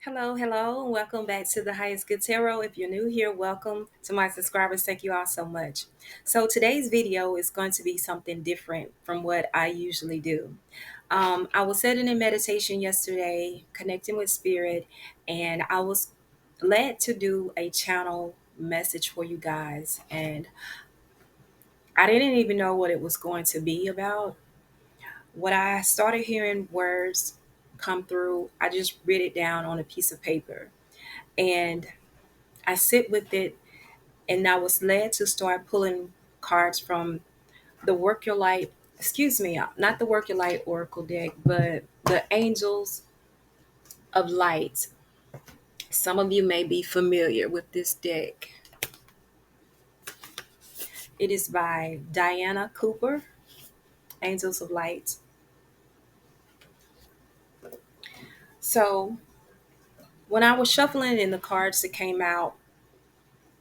Hello, hello, and welcome back to the Highest Good Tarot. If you're new here, welcome to my subscribers. Thank you all so much. So today's video is going to be something different from what I usually do. I was sitting in meditation yesterday, connecting with spirit, and I was led to do a channel message for you guys. And I didn't even know what it was going to be about. When I started hearing words come through, I just wrote it down on a piece of paper. And I sit with it, and I was led to start pulling cards from the Work Your Light, excuse me, not the Work Your Light Oracle deck, but the Angels of Light. Some of you may be familiar with this deck. It is by Diana Cooper, Angels of Light. So when I was shuffling in the cards that came out,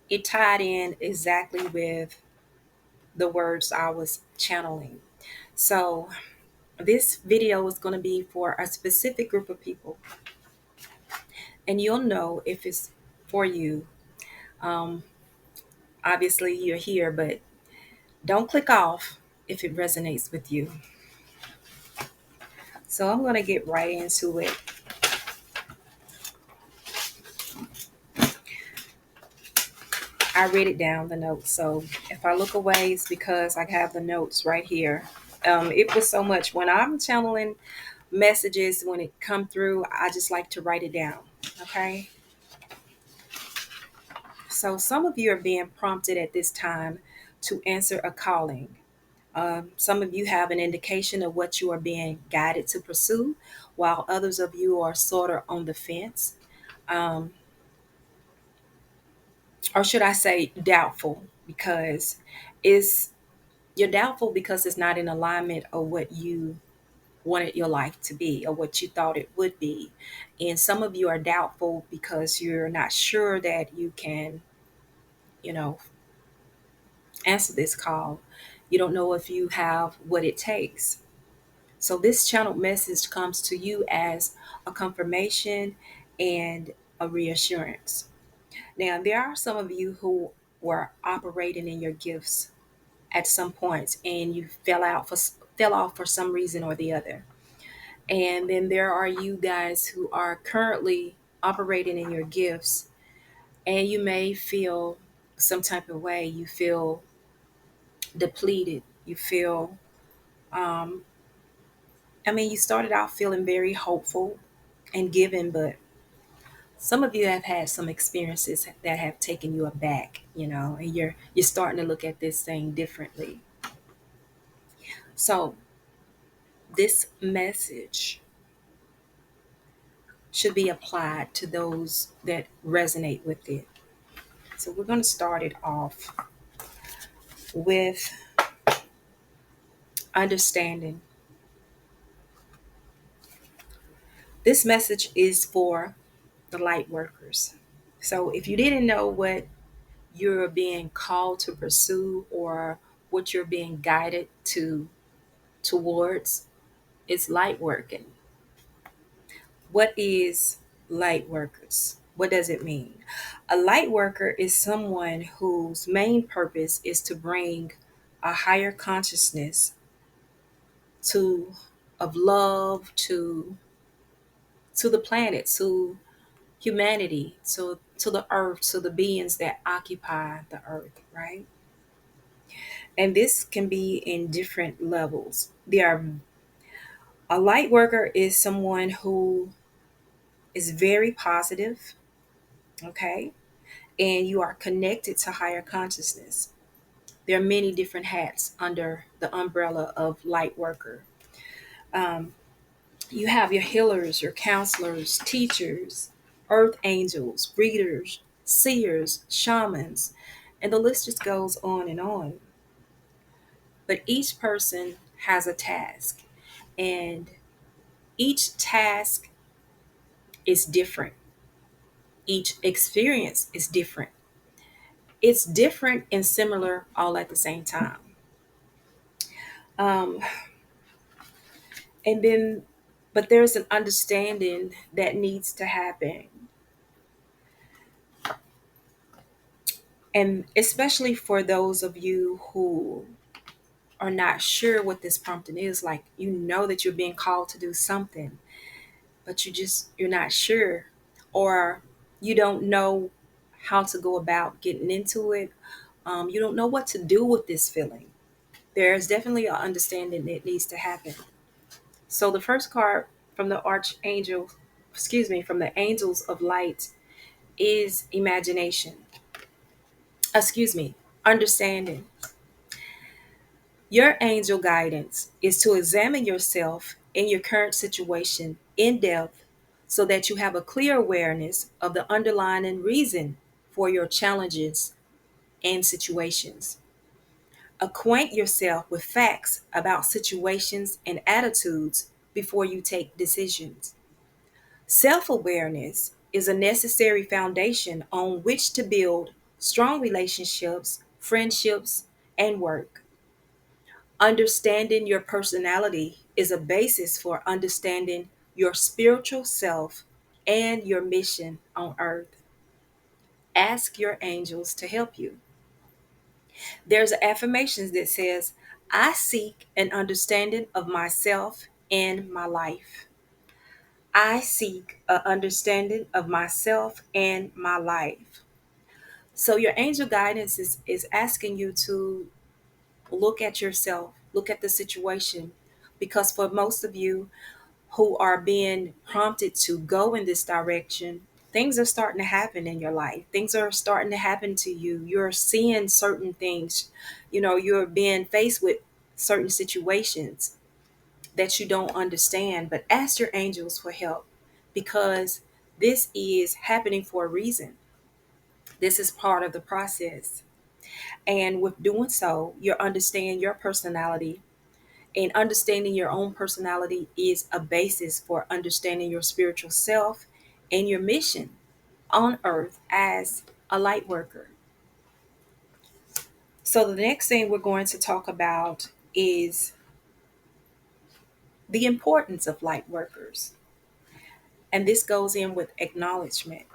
it tied in exactly with the words I was channeling. So this video is going to be for a specific group of people, and you'll know if it's for you. Um, Obviously, you're here, but don't click off if it resonates with you. So I'm going to get right into it. I read it down, the notes. So if I look away, it's because I have the notes right here. It was so much when I'm channeling messages, when it come through, I just like to write it down. Okay. So some of you are being prompted at this time to answer a calling. Some of you have an indication of what you are being guided to pursue, while others of you are sort of on the fence. Um, or should I say doubtful, because it's you're doubtful because it's not in alignment of what you wanted your life to be or what you thought it would be. And some of you are doubtful because you're not sure that you can, you know, answer this call. You don't know if you have what it takes. So this channeled message comes to you as a confirmation and a reassurance. Now, there are some of you who were operating in your gifts at some point and you fell off for some reason or the other. And then there are you guys who are currently operating in your gifts, and you may feel some type of way. You feel depleted. You feel you started out feeling very hopeful and giving, but some of you have had some experiences that have taken you aback, and you're starting to look at this thing differently. So this message should be applied to those that resonate with it. So we're going to start it off with understanding. This message is for the light workers. So if you didn't know what you're being called to pursue or what you're being guided towards, it's light working. What is light workers? What does it mean? A light worker is someone whose main purpose is to bring a higher consciousness to of love to the planet, to humanity, to the earth, to the beings that occupy the earth, right? And this can be in different levels. A light worker is someone who is very positive, okay? And you are connected to higher consciousness. There are many different hats under the umbrella of light worker. Um, you have your healers, your counselors, teachers, earth angels, readers, seers, shamans, and the list just goes on and on. But each person has a task, and each task is different. Each experience is different. It's different and similar all at the same time. Um, and then But there's an understanding that needs to happen. And especially for those of you who are not sure what this prompting is, like you know that you're being called to do something, but you're not sure, or you don't know how to go about getting into it. You don't know what to do with this feeling. There's definitely an understanding that needs to happen. So the first card from the archangel, excuse me, from the angels of light is imagination. Excuse me, understanding. Your angel guidance is to examine yourself and your current situation in depth so that you have a clear awareness of the underlying reason for your challenges and situations. Acquaint yourself with facts about situations and attitudes before you take decisions. Self awareness is a necessary foundation on which to build strong relationships, friendships, and work. Understanding your personality is a basis for understanding your spiritual self and your mission on earth. Ask your angels to help you. There's affirmations that says, I seek an understanding of myself and my life. I seek an understanding of myself and my life. So your angel guidance is asking you to look at yourself, look at the situation, because for most of you who are being prompted to go in this direction, things are starting to happen in your life. Things are starting to happen to you. You're seeing certain things. You're being faced with certain situations that you don't understand, but ask your angels for help because this is happening for a reason. This is part of the process. And with doing so, you're understanding your personality. And understanding your own personality is a basis for understanding your spiritual self and your mission on earth as a light worker. So, the next thing we're going to talk about is the importance of light workers. And this goes in with acknowledgement.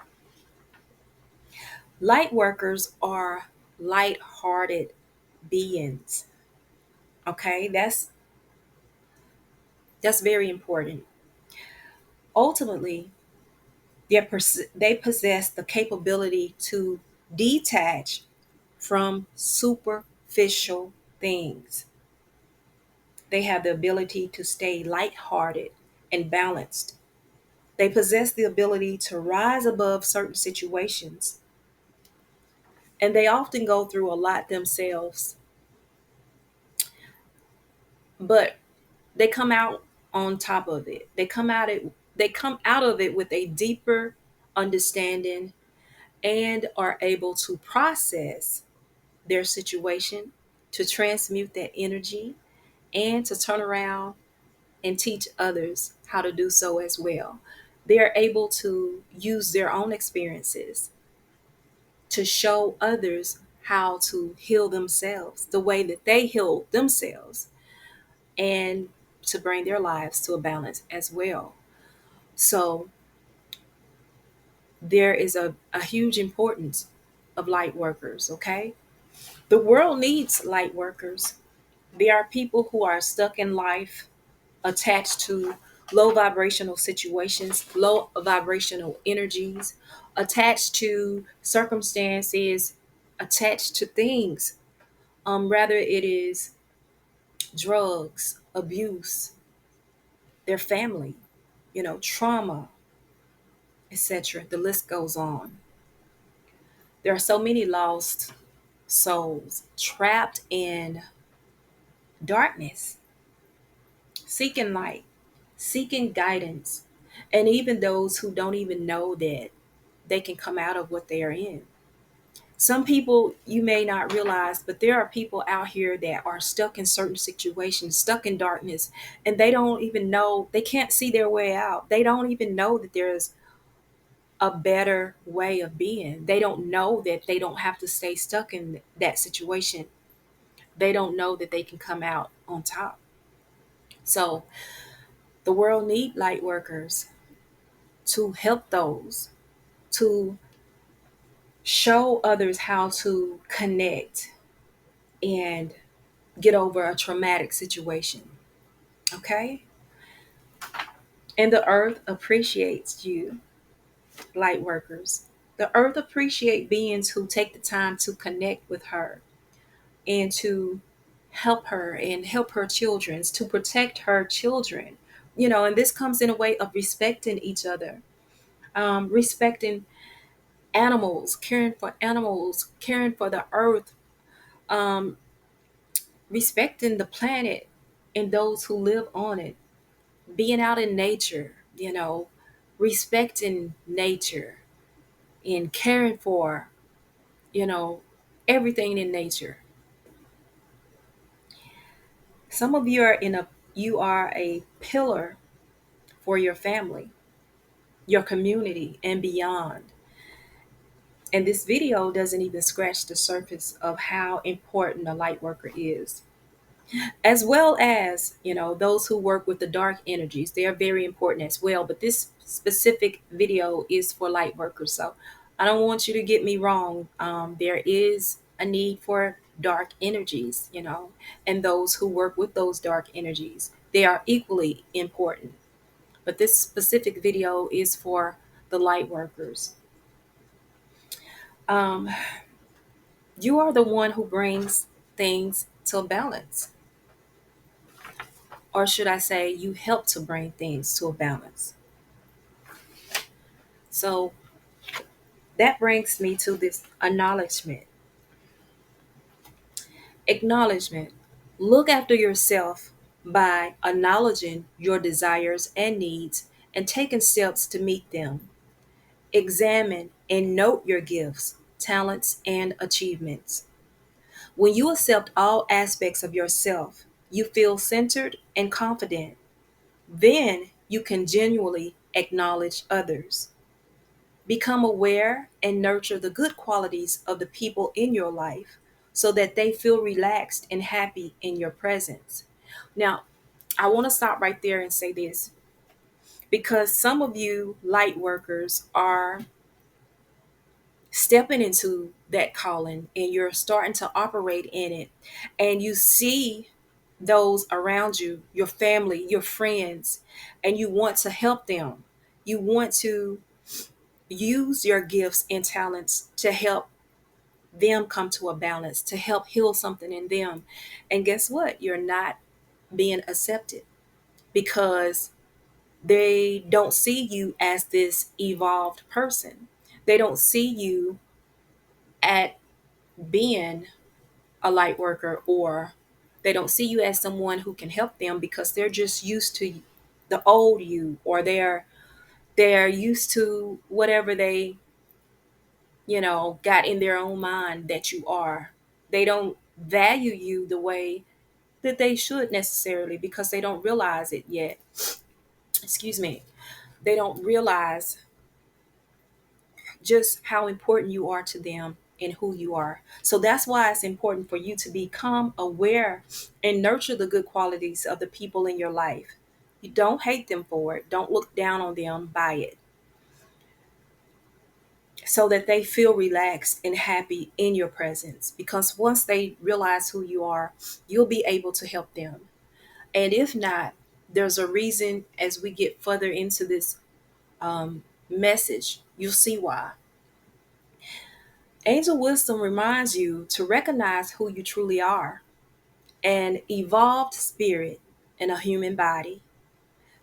Light workers are light-hearted beings. Okay, that's very important. Ultimately, they possess the capability to detach from superficial things. They have the ability to stay lighthearted and balanced. They possess the ability to rise above certain situations, and they often go through a lot themselves, but they come out on top of it. They come out of it with a deeper understanding and are able to process their situation, to transmute that energy, and to turn around and teach others how to do so as well. They're able to use their own experiences to show others how to heal themselves the way that they healed themselves and to bring their lives to a balance as well. So there is a huge importance of light workers, okay? The world needs light workers. There are people who are stuck in life attached to low vibrational situations, low vibrational energies, attached to circumstances, attached to things. Rather it is drugs, abuse, their family, trauma, etc. The list goes on. There are so many lost souls trapped in darkness, seeking light, seeking guidance, and even those who don't even know that they can come out of what they are in. Some people you may not realize, but there are people out here that are stuck in certain situations, stuck in darkness, and they don't even know, they can't see their way out. They don't even know that there's a better way of being. They don't know that they don't have to stay stuck in that situation. They don't know that they can come out on top. So, The world need light workers to help those, to show others how to connect and get over a traumatic situation. Okay? And the earth appreciates you, light workers. The earth appreciate beings who take the time to connect with her and to help her and help her children, to protect her children. And this comes in a way of respecting each other, respecting animals, caring for the earth, um, respecting the planet and those who live on it, being out in nature, respecting nature and caring for, you know, everything in nature. Some of you are a pillar for your family, your community, and beyond. And this video doesn't even scratch the surface of how important a light worker is. As well as, those who work with the dark energies. They are very important as well. But this specific video is for light workers. So I don't want you to get me wrong. There is a need for dark energies, and those who work with those dark energies. They are equally important. But this specific video is for the light workers. Um, you are the one who brings things to balance. Or should I say, you help to bring things to a balance. So that brings me to this acknowledgement. Acknowledgement. Look after yourself by acknowledging your desires and needs and taking steps to meet them. Examine and note your gifts, talents, and achievements. When you accept all aspects of yourself, you feel centered and confident. Then you can genuinely acknowledge others. Become aware and nurture the good qualities of the people in your life so that they feel relaxed and happy in your presence. Now, I want to stop right there and say this because some of you light workers are stepping into that calling and you're starting to operate in it, and you see those around you, your family, your friends, and you want to help them. You want to use your gifts and talents to help them come to a balance, to help heal something in them. And guess what? You're not being accepted because they don't see you as this evolved person. They don't see you at being a light worker, or they don't see you as someone who can help them because they're just used to the old you, or they're used to whatever they got in their own mind that you are. They don't value you the way that they should necessarily because they don't realize it yet. Excuse me. They don't realize just how important you are to them and who you are. So that's why it's important for you to become aware and nurture the good qualities of the people in your life. You don't hate them for it. Don't look down on them by it. So that they feel relaxed and happy in your presence. Because once they realize who you are, you'll be able to help them. And if not, there's a reason as we get further into this message, you'll see why. Angel wisdom reminds you to recognize who you truly are, an evolved spirit in a human body.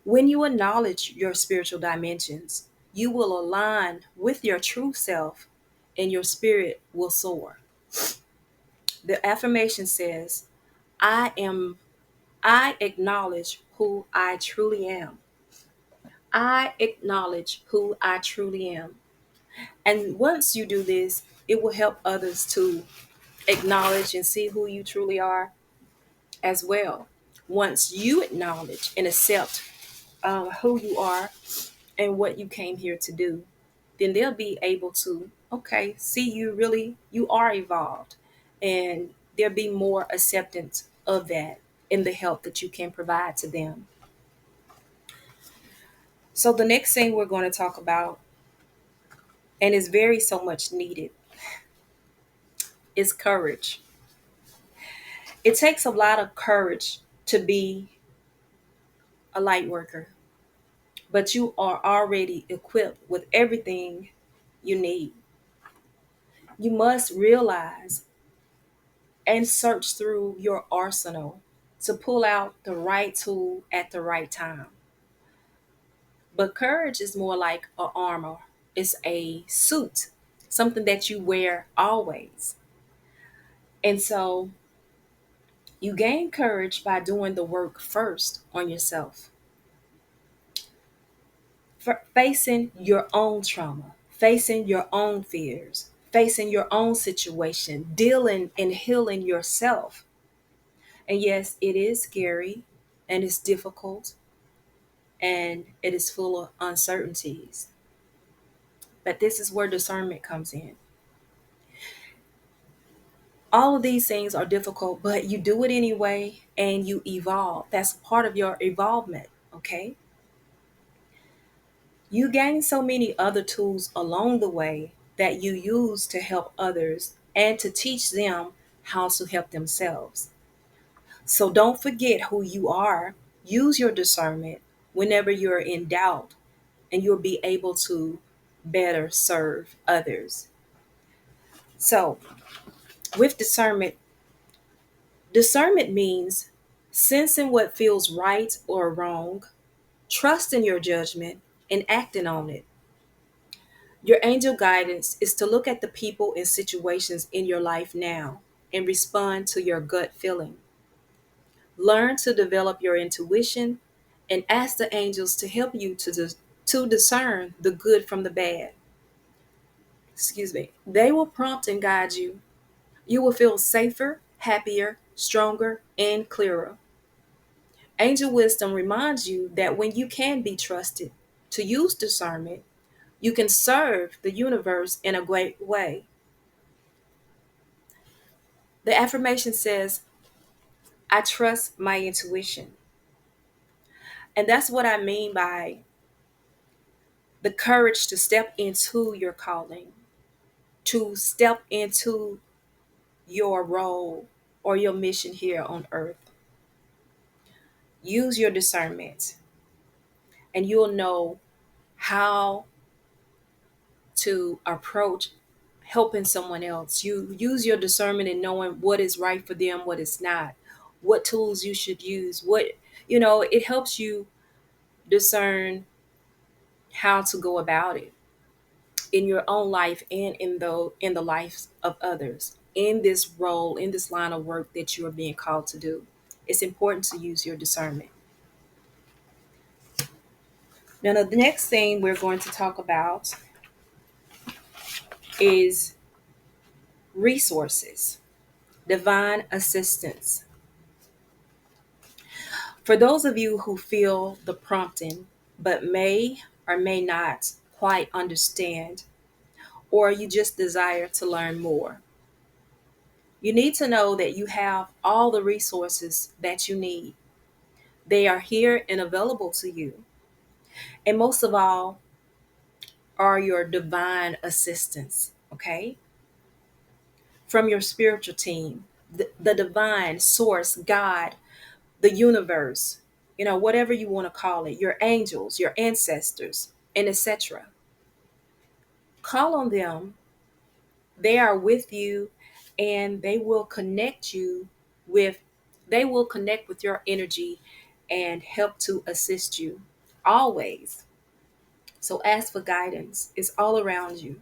When you acknowledge your spiritual dimensions, you will align with your true self and your spirit will soar. The affirmation says, I acknowledge who I truly am. I acknowledge who I truly am. And once you do this, it will help others to acknowledge and see who you truly are as well. Once you acknowledge and accept who you are and what you came here to do, then they'll be able to, okay, see you are evolved. And there'll be more acceptance of that in the help that you can provide to them. So the next thing we're going to talk about, and is very so much needed, is courage. It takes a lot of courage to be a light worker, but you are already equipped with everything you need. You must realize and search through your arsenal to pull out the right tool at the right time. But courage is more like a armor. It's a suit, something that you wear always. And so you gain courage by doing the work first on yourself, facing your own trauma, facing your own fears, facing your own situation, dealing and healing yourself. And yes, it is scary and it's difficult and it is full of uncertainties. But this is where discernment comes in. All of these things are difficult, but you do it anyway and you evolve. That's part of your evolvement, okay? You gain so many other tools along the way that you use to help others and to teach them how to help themselves. So don't forget who you are. Use your discernment whenever you're in doubt, and you'll be able to better serve others. So, with discernment, discernment means sensing what feels right or wrong, trusting your judgment, and acting on it. Your angel guidance is to look at the people and situations in your life now and respond to your gut feeling. Learn to develop your intuition and ask the angels to help you to discern the good from the bad. Excuse me. They will prompt and guide you. You will feel safer, happier, stronger, and clearer. Angel wisdom reminds you that when you can be trusted to use discernment, you can serve the universe in a great way. The affirmation says, I trust my intuition. And that's what I mean by the courage to step into your calling, to step into your role or your mission here on earth. Use your discernment and you'll know how to approach helping someone else. You use your discernment in knowing what is right for them, what is not, what tools you should use, it helps you discern how to go about it in your own life and in the lives of others in this role, in this line of work that you are being called to do. It's important to use your discernment. Now, the next thing we're going to talk about is resources, divine assistance. For those of you who feel the prompting but may or may not quite understand, or you just desire to learn more, you need to know that you have all the resources that you need. They are here and available to you. And most of all, are your divine assistance, okay? From your spiritual team, the divine source, God, the universe, whatever you want to call it, your angels, your ancestors, and etc. Call on them. They are with you and with they will connect with your energy and help to assist you always. So ask for guidance. It's all around you.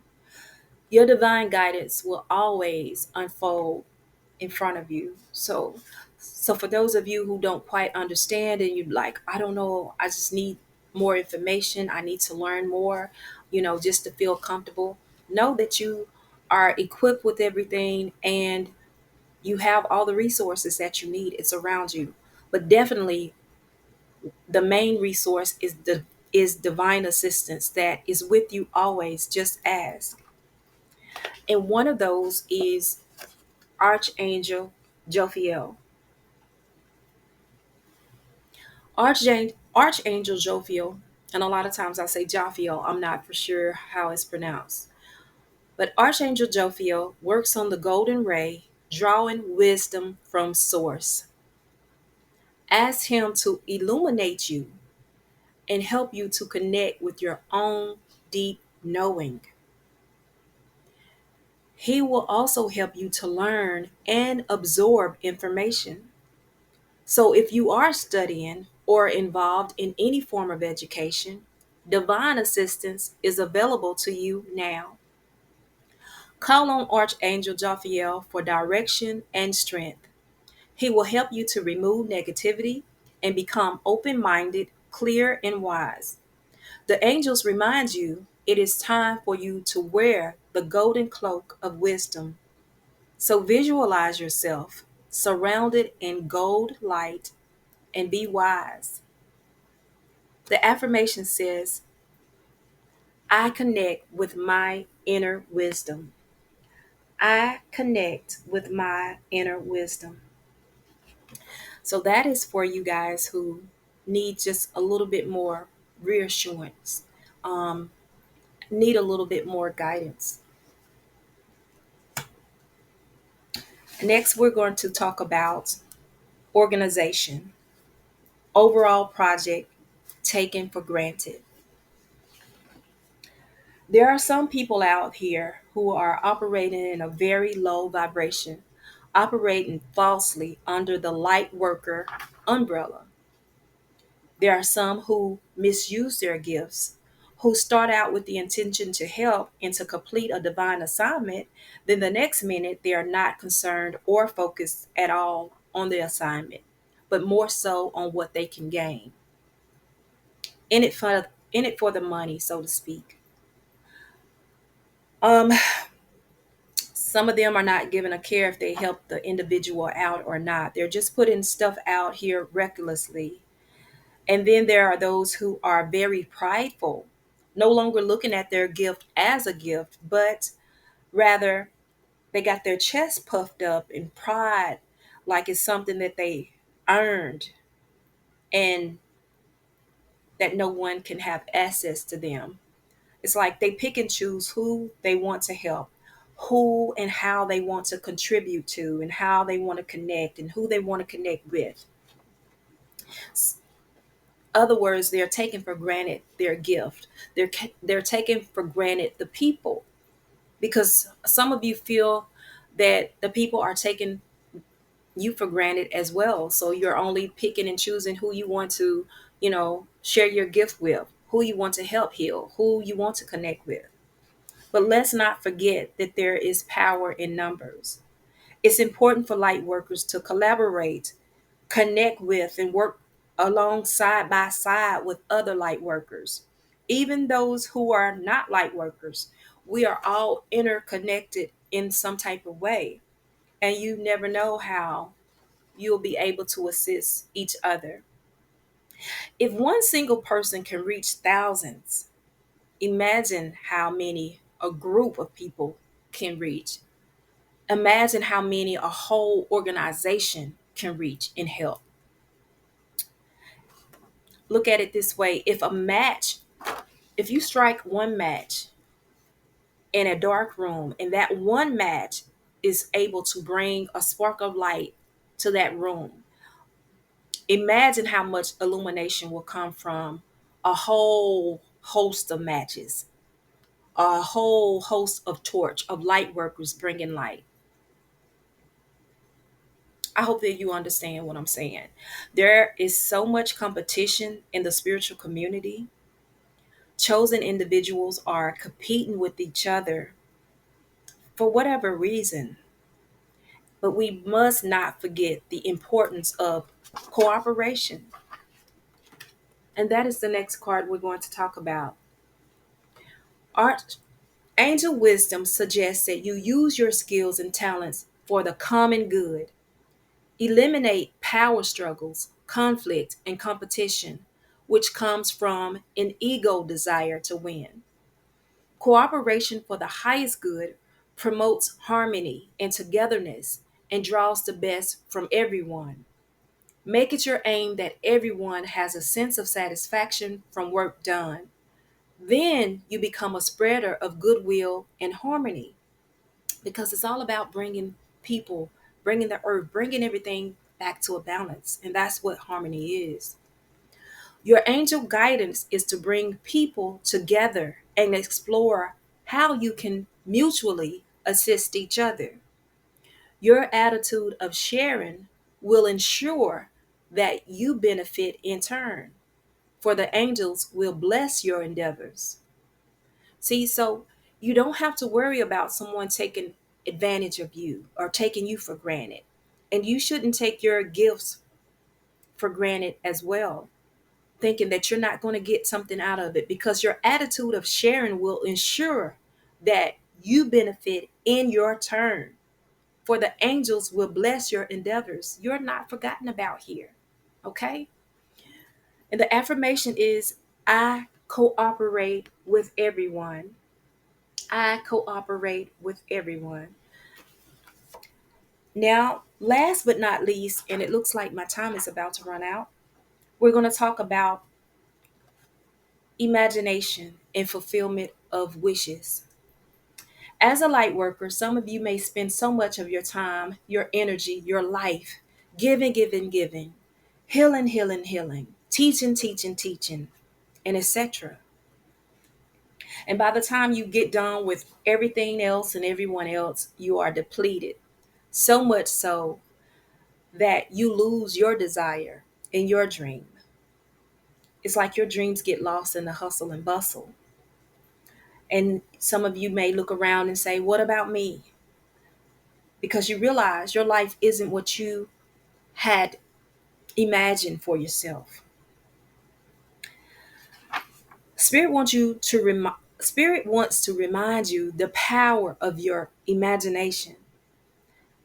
Your divine guidance will always unfold in front of you. So for those of you who don't quite understand and you're like, I don't know, I just need more information, I need to learn more, just to feel comfortable, know that you are equipped with everything and you have all the resources that you need. It's around you. But definitely the main resource is divine assistance that is with you always. Just ask. And one of those is Archangel Jophiel. Archangel Jophiel And a lot of times I say Jophiel, I'm not for sure how it's pronounced. But Archangel Jophiel works on the golden ray, drawing wisdom from source. Ask him to illuminate you and help you to connect with your own deep knowing. He will also help you to learn and absorb information. So, if you are studying or involved in any form of education, divine assistance is available to you now. Call on Archangel Jophiel for direction and strength. He will help you to remove negativity and become open minded, clear, and wise. The angels remind you it is time for you to wear the golden cloak of wisdom. So visualize yourself surrounded in gold light and be wise. The affirmation says, I connect with my inner wisdom. I connect with my inner wisdom. So that is for you guys who need just a little bit more reassurance, um, need a little bit more guidance. Next, we're going to talk about organization, overall project taken for granted. There are some people out here who are operating in a very low vibration, operating falsely under the light worker umbrella. There are some who misuse their gifts, who start out with the intention to help and to complete a divine assignment, then the next minute they are not concerned or focused at all on the assignment, but more so on what they can gain. In it for the money, so to speak. Um, some of them are not given a care if they help the individual out or not. They're just putting stuff out here recklessly. And then there are those who are very prideful, no longer looking at their gift as a gift, but rather they got their chest puffed up in pride, like it's something that they earned and that no one can have access to them. It's like they pick and choose who they want to help, who and how they want to contribute to, and how they want to connect, and who they want to connect with. Other words, they're taking for granted their gift. They're taking for granted the people, because some of you feel that the people are taking you for granted as well. So you're only picking and choosing who you want to, share your gift with, who you want to help heal, who you want to connect with. But let's not forget that there is power in numbers. It's important for light workers to collaborate, connect with, and work along side by side with other light workers. Even those who are not light workers, we are all interconnected in some type of way. And you never know how you'll be able to assist each other. If one single person can reach thousands, imagine how many a group of people can reach. Imagine how many a whole organization can reach and help. Look at it this way: if you strike one match in a dark room, and that one match is able to bring a spark of light to that room, imagine how much illumination will come from a whole host of matches, a whole host of torch of light workers bringing light. I hope that you understand what I'm saying. There is so much competition in the spiritual community. Chosen individuals are competing with each other for whatever reason. But we must not forget the importance of cooperation. And that is the next card we're going to talk about. Archangel Wisdom suggests that you use your skills and talents for the common good. Eliminate power struggles, conflict, and competition, which comes from an ego desire to win. Cooperation for the highest good promotes harmony and togetherness and draws the best from everyone. Make it your aim that everyone has a sense of satisfaction from work done. Then you become a spreader of goodwill and harmony, because it's all about bringing people, bringing the earth, bringing everything back to a balance. And that's what harmony is. Your angel guidance is to bring people together and explore how you can mutually assist each other. Your attitude of sharing will ensure that you benefit in turn, for the angels will bless your endeavors. See, so you don't have to worry about someone taking advantage of you or taking you for granted. And you shouldn't take your gifts for granted as well, thinking that you're not going to get something out of it, because your attitude of sharing will ensure that you benefit in your turn. For the angels will bless your endeavors. You're not forgotten about here. Okay? And the affirmation is, I cooperate with everyone. I cooperate with everyone. Now, last but not least, and it looks like my time is about to run out, we're going to talk about imagination and fulfillment of wishes. As a light worker, some of you may spend so much of your time, your energy, your life giving, giving, giving, healing, healing, healing, teaching, teaching, teaching, and etc. And by the time you get done with everything else and everyone else, you are depleted. So much so that you lose your desire and your dream. It's like your dreams get lost in the hustle and bustle. And some of you may look around and say, what about me? Because you realize your life isn't what you had imagined for yourself. Spirit wants to remind you the power of your imagination.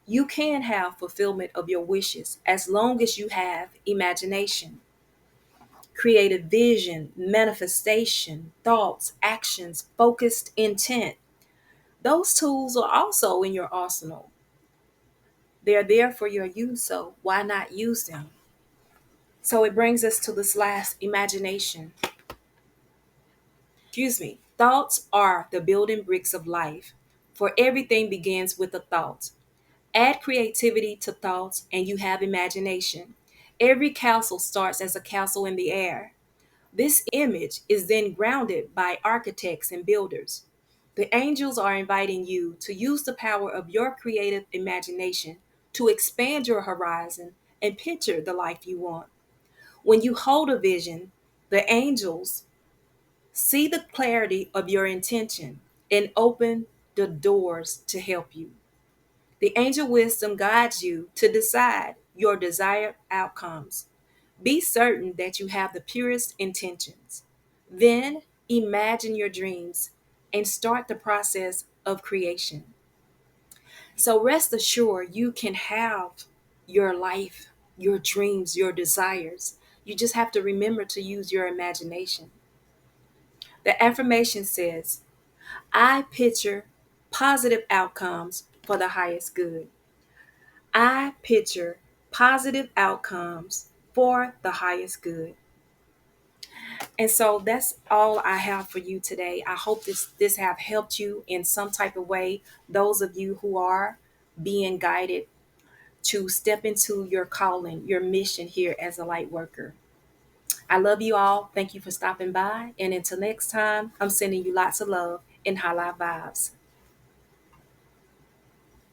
You can have fulfillment of your wishes as long as you have imagination, creative vision, manifestation, thoughts, actions, focused intent. Those tools are also in your arsenal. They're there for your use, so why not use them? So it brings us to this last imagination. Excuse me. Thoughts are the building bricks of life, for everything begins with a thought. Add creativity to thoughts, and you have imagination. Every castle starts as a castle in the air. This image is then grounded by architects and builders. The angels are inviting you to use the power of your creative imagination to expand your horizon and picture the life you want. When you hold a vision, the angels see the clarity of your intention and open the doors to help you. The angel wisdom guides you to decide your desired outcomes. Be certain that you have the purest intentions. Then imagine your dreams and start the process of creation. So rest assured, you can have your life, your dreams, your desires. You just have to remember to use your imagination. The affirmation says, I picture positive outcomes for the highest good. I picture positive outcomes for the highest good. And so that's all I have for you today. I hope this have helped you in some type of way. Those of you who are being guided to step into your calling, your mission here as a light worker. I love you all. Thank you for stopping by. And until next time, I'm sending you lots of love and high life vibes.